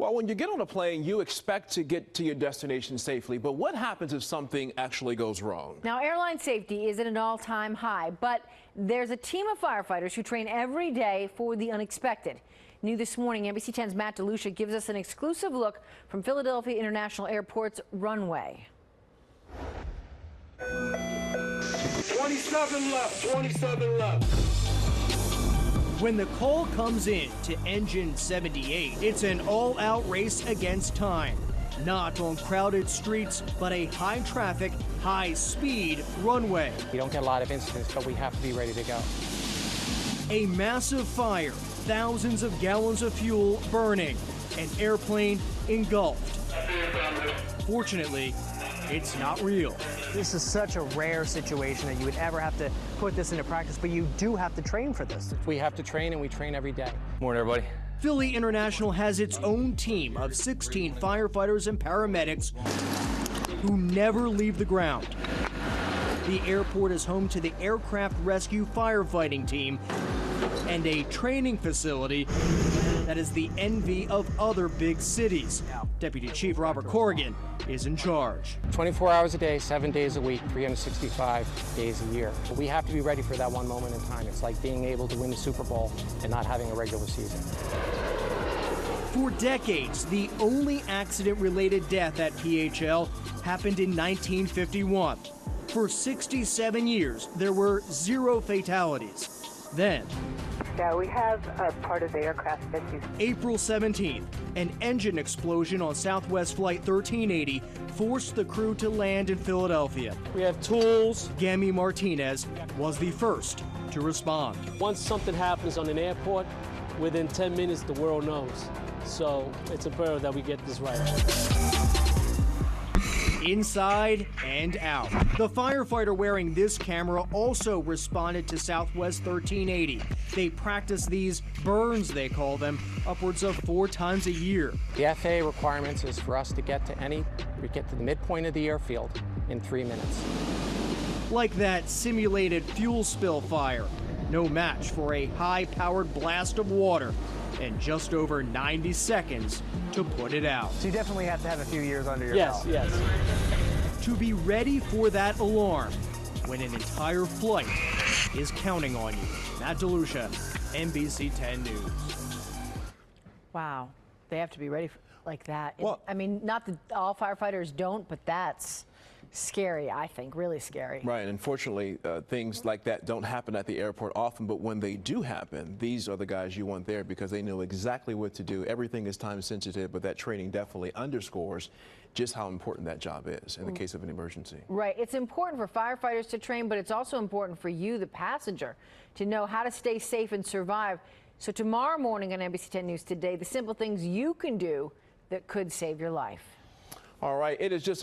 Well, when you get on a plane, you expect to get to your destination safely. But what happens if something actually goes wrong? Now, airline safety is at an all-time high, but there's a team of firefighters who train every day for the unexpected. New this morning, NBC 10's Matt DeLucia gives us an exclusive look from Philadelphia International Airport's runway. 27 left, 27 left. When the call comes in to Engine 78, it's an all-out race against time. Not on crowded streets, but a high-traffic, high-speed runway. We don't get a lot of incidents, but we have to be ready to go. A massive fire, thousands of gallons of fuel burning, an airplane engulfed. Fortunately, it's not real. This is such a rare situation that you would ever have to put this into practice, but you do have to train for this. We have to train, and we train every day. Morning, everybody. Philly International has its own team of 16 firefighters and paramedics who never leave the ground. The airport is home to the Aircraft Rescue Firefighting Team and a training facility that is the envy of other big cities. Deputy Chief Robert Corrigan is in charge. 24 hours a day, 7 days a week, 365 days a year. But we have to be ready for that one moment in time. It's like being able to win the Super Bowl and not having a regular season. For decades, the only accident-related death at PHL happened in 1951. For 67 years, there were 0 fatalities. Then, yeah, we have a part of the aircraft rescue. April 17th, an engine explosion on Southwest Flight 1380 forced the crew to land in Philadelphia. We have tools. Gammy Martinez was the first to respond. Once something happens on an airport, within 10 minutes the world knows. So it's imperative that we get this right. Inside and out. The firefighter wearing this camera also responded to Southwest 1380. They practice these burns, they call them, upwards of 4 times a year. The FAA requirements is for us to get to the midpoint of the airfield in 3 minutes. Like that simulated fuel spill fire. No match for a high-powered blast of water and just over 90 seconds to put it out. So you definitely have to have a few years under your belt. Yes. To be ready for that alarm when an entire flight is counting on you. Matt DeLucia, NBC 10 News. Wow, they have to be ready like that. Well, I mean, not that all firefighters don't, but that's scary, I think, really scary. Right, and unfortunately, things like that don't happen at the airport often, but when they do happen, these are the guys you want there because they know exactly what to do. Everything is time sensitive, but that training definitely underscores just how important that job is in the case of an emergency. Right, it's important for firefighters to train, but it's also important for you, the passenger, to know how to stay safe and survive. So tomorrow morning on NBC 10 News Today, the simple things you can do that could save your life. All right, it is just